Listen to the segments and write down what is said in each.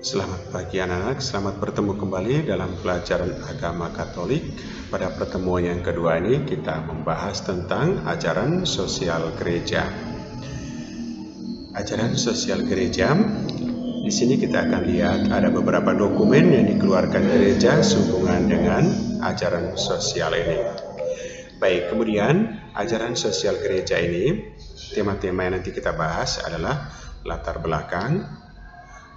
Selamat pagi anak-anak, selamat bertemu kembali dalam pelajaran agama Katolik. Pada pertemuan yang kedua ini kita membahas tentang ajaran sosial gereja. Ajaran sosial gereja, di sini kita akan lihat ada beberapa dokumen yang dikeluarkan gereja sehubungan dengan ajaran sosial ini. Baik, kemudian ajaran sosial gereja ini, tema-tema yang nanti kita bahas adalah latar belakang,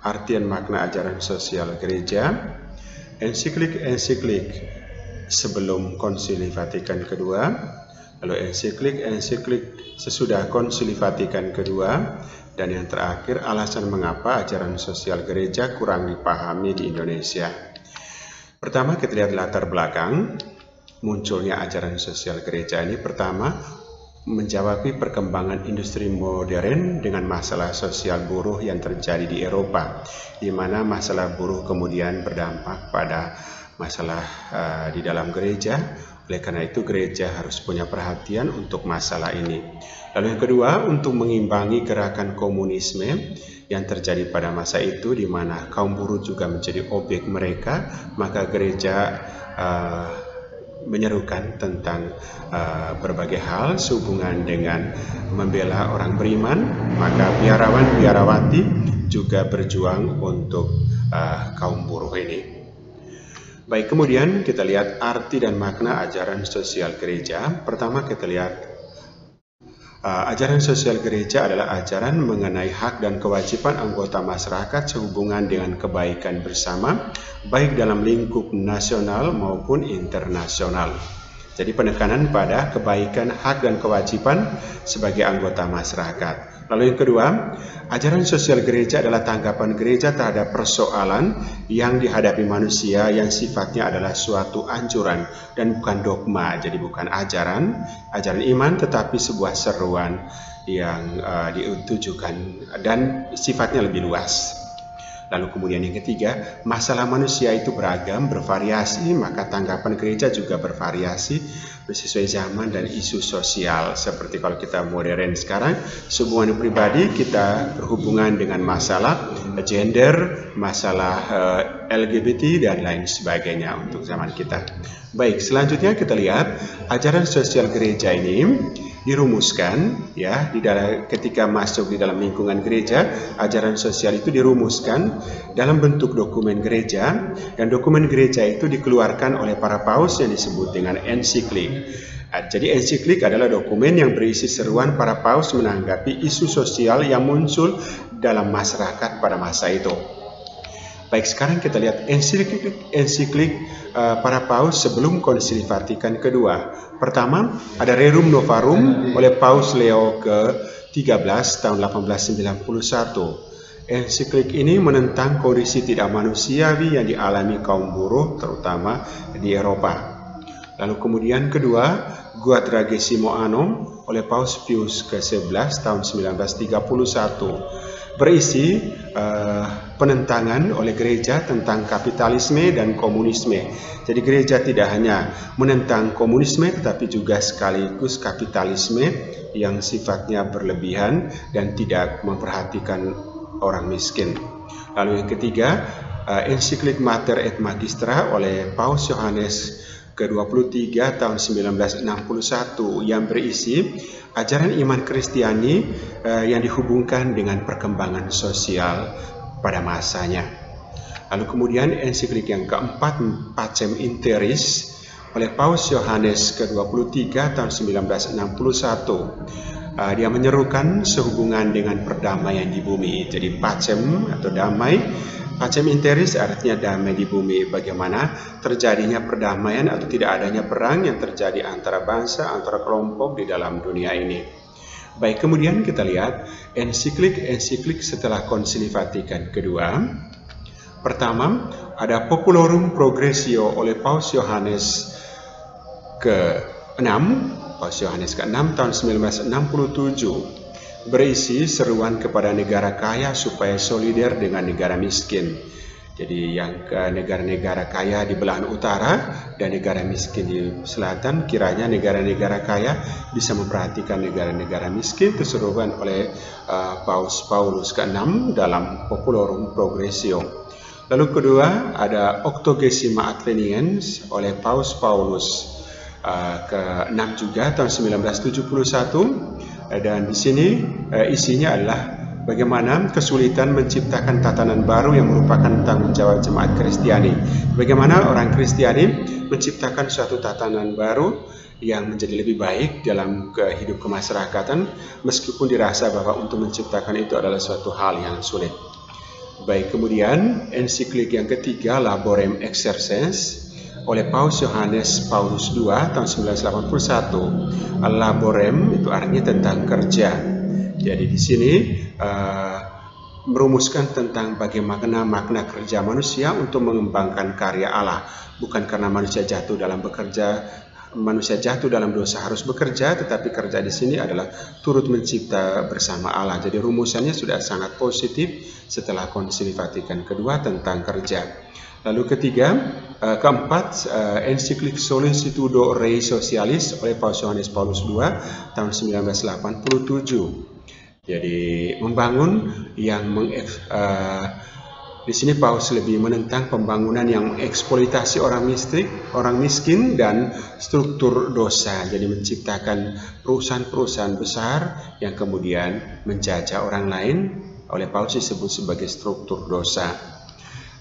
artian makna ajaran sosial gereja, ensiklik sebelum Konsili Vatikan kedua, lalu ensiklik sesudah Konsili Vatikan kedua, dan yang terakhir alasan mengapa ajaran sosial gereja kurang dipahami di Indonesia. Pertama kita lihat latar belakang munculnya ajaran sosial gereja ini. Pertama, menjawab perkembangan industri modern dengan masalah sosial buruh yang terjadi di Eropa, di mana masalah buruh kemudian berdampak pada masalah di dalam gereja. Oleh karena itu gereja harus punya perhatian untuk masalah ini. Lalu yang kedua, untuk mengimbangi gerakan komunisme yang terjadi pada masa itu, di mana kaum buruh juga menjadi objek mereka, maka gereja menyerukan tentang berbagai hal sehubungan dengan membela orang beriman. Maka biarawati juga berjuang untuk kaum buruh ini. Baik, kemudian kita lihat arti dan makna ajaran sosial gereja. Pertama kita lihat ajaran sosial gereja adalah ajaran mengenai hak dan kewajiban anggota masyarakat sehubungan dengan kebaikan bersama, baik dalam lingkup nasional maupun internasional. Jadi penekanan pada kebaikan, hak dan kewajiban sebagai anggota masyarakat. Lalu yang kedua, ajaran sosial gereja adalah tanggapan gereja terhadap persoalan yang dihadapi manusia yang sifatnya adalah suatu anjuran dan bukan dogma. Jadi bukan ajaran iman, tetapi sebuah seruan yang ditujukan dan sifatnya lebih luas. Lalu kemudian yang ketiga, masalah manusia itu beragam, bervariasi, maka tanggapan gereja juga bervariasi sesuai zaman dan isu sosial. Seperti kalau kita modern sekarang, hubungan pribadi kita berhubungan dengan masalah gender, masalah LGBT dan lain sebagainya untuk zaman kita. Baik, selanjutnya kita lihat ajaran sosial gereja ini dirumuskan ya ketika masuk di dalam lingkungan gereja. Ajaran sosial itu dirumuskan dalam bentuk dokumen gereja, dan dokumen gereja itu dikeluarkan oleh para paus yang disebut dengan ensiklik. Jadi ensiklik adalah dokumen yang berisi seruan para paus menanggapi isu sosial yang muncul dalam masyarakat pada masa itu. Baik, sekarang kita lihat ensiklik para paus sebelum Konsili Vatikan kedua. Pertama, ada Rerum Novarum oleh Paus Leo ke-13 tahun 1891. Ensiklik ini menentang kondisi tidak manusiawi yang dialami kaum buruh, terutama di Eropa. Lalu kemudian kedua, Quadragesimo Annum oleh Paus Pius ke-11 tahun 1931. Berisi penentangan oleh gereja tentang kapitalisme dan komunisme. Jadi gereja tidak hanya menentang komunisme tetapi juga sekaligus kapitalisme yang sifatnya berlebihan dan tidak memperhatikan orang miskin. Lalu yang ketiga, ensiklik Mater et Magistra oleh Paus Yohanes ke-23 tahun 1961 yang berisi ajaran iman Kristiani yang dihubungkan dengan perkembangan sosial pada masanya. Lalu kemudian ensiklik yang keempat, Pacem in Terris oleh Paus Yohanes ke-23 tahun 1961. Dia menyerukan sehubungan dengan perdamaian di bumi. Jadi pacem atau damai, Pacem in Terris artinya damai di bumi. Bagaimana terjadinya perdamaian atau tidak adanya perang yang terjadi antara bangsa, antara kelompok di dalam dunia ini. Baik, kemudian kita lihat ensiklik setelah Konsili Vatikan kedua. Pertama, ada Populorum Progressio oleh Paus Yohanes ke-6, Paus Yohanes ke-6 tahun 1967. Berisi seruan kepada negara kaya supaya solider dengan negara miskin. Jadi yang ke negara-negara kaya di belahan utara dan negara miskin di selatan, kiranya negara-negara kaya bisa memperhatikan negara-negara miskin terserukan oleh Paus Paulus ke-6 dalam Populorum Progressio. Lalu kedua ada Octogesima Atheniens oleh Paus Paulus ke-6 juga tahun 1971, dan di sini isinya adalah bagaimana kesulitan menciptakan tatanan baru yang merupakan tanggung jawab jemaat Kristiani. Bagaimana orang Kristiani menciptakan suatu tatanan baru yang menjadi lebih baik dalam hidup kemasyarakatan, meskipun dirasa bahwa untuk menciptakan itu adalah suatu hal yang sulit. Baik, kemudian ensiklik yang ketiga Laborem Exercens oleh Paus Yohanes Paulus II tahun 1981. Laborem itu artinya tentang kerja. Jadi di sini merumuskan tentang bagaimana makna kerja manusia untuk mengembangkan karya Allah. Bukan karena manusia jatuh dalam dosa harus bekerja, tetapi kerja di sini adalah turut mencipta bersama Allah. Jadi rumusannya sudah sangat positif setelah Konsili Vatikan kedua tentang kerja. Lalu keempat, ensiklik Solicitudo Rei Socialis oleh Paus Yohanes Paulus II tahun 1987. Jadi membangun yang di sini Paus lebih menentang pembangunan yang mengeksploitasi orang miskin dan struktur dosa. Jadi menciptakan perusahaan-perusahaan besar yang kemudian menjajah orang lain, oleh Paus disebut sebagai struktur dosa.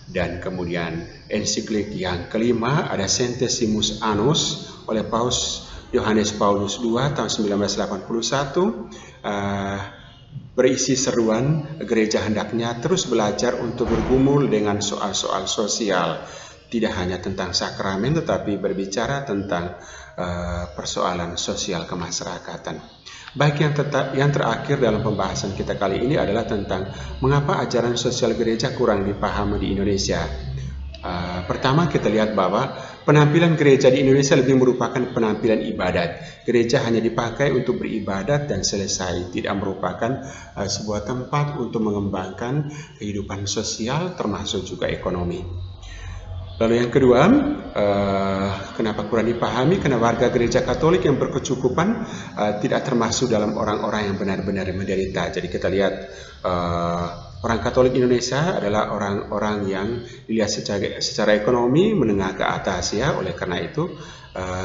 Dan kemudian ensiklik yang kelima ada Centesimus Annus oleh Paus Yohanes Paulus II tahun 1981, berisi seruan gereja hendaknya terus belajar untuk bergumul dengan soal-soal sosial, tidak hanya tentang sakramen tetapi berbicara tentang persoalan sosial kemasyarakatan. Baik, yang terakhir dalam pembahasan kita kali ini adalah tentang mengapa ajaran sosial gereja kurang dipahami di Indonesia. Pertama, kita lihat bahwa penampilan gereja di Indonesia lebih merupakan penampilan ibadat. Gereja hanya dipakai untuk beribadat dan selesai, tidak merupakan sebuah tempat untuk mengembangkan kehidupan sosial termasuk juga ekonomi. Lalu yang kedua, kenapa kurang dipahami? Karena warga gereja Katolik yang berkecukupan tidak termasuk dalam orang-orang yang benar-benar menderita. Jadi kita lihat orang Katolik Indonesia adalah orang-orang yang dilihat secara ekonomi menengah ke atas ya. Oleh karena itu,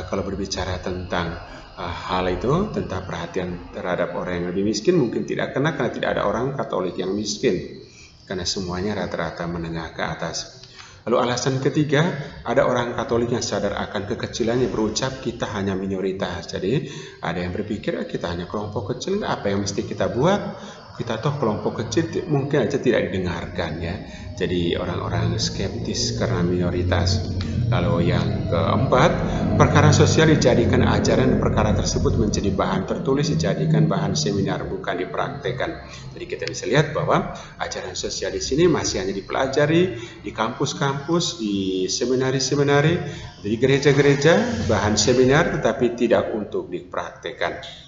kalau berbicara tentang hal itu, tentang perhatian terhadap orang yang lebih miskin, mungkin tidak kena karena tidak ada orang Katolik yang miskin. Karena semuanya rata-rata menengah ke atas. Lalu alasan ketiga, ada orang Katolik yang sadar akan kekecilannya, berucap kita hanya minoritas. Jadi ada yang berpikir kita hanya kelompok kecil, apa yang mesti kita buat? Kita toh kelompok kecil mungkin aja tidak didengarkan ya. Jadi orang-orang skeptis karena minoritas. Lalu yang keempat, perkara sosial dijadikan ajaran, perkara tersebut menjadi bahan tertulis, dijadikan bahan seminar, bukan dipraktekkan. Jadi kita bisa lihat bahwa ajaran sosial di sini masih hanya dipelajari di kampus-kampus, di seminari-seminari, di gereja-gereja, bahan seminar tetapi tidak untuk dipraktekkan.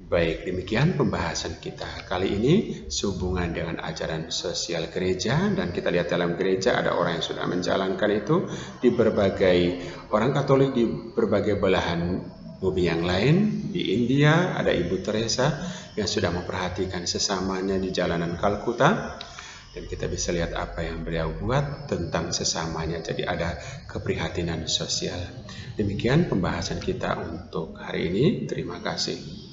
Baik, demikian pembahasan kita kali ini sehubungan dengan ajaran sosial gereja, dan kita lihat dalam gereja ada orang yang sudah menjalankan itu di berbagai orang Katolik di berbagai belahan bumi yang lain. Di India ada Ibu Teresa yang sudah memperhatikan sesamanya di jalanan Kalkuta, dan kita bisa lihat apa yang beliau buat tentang sesamanya. Jadi ada keprihatinan sosial. Demikian pembahasan kita untuk hari ini. Terima kasih.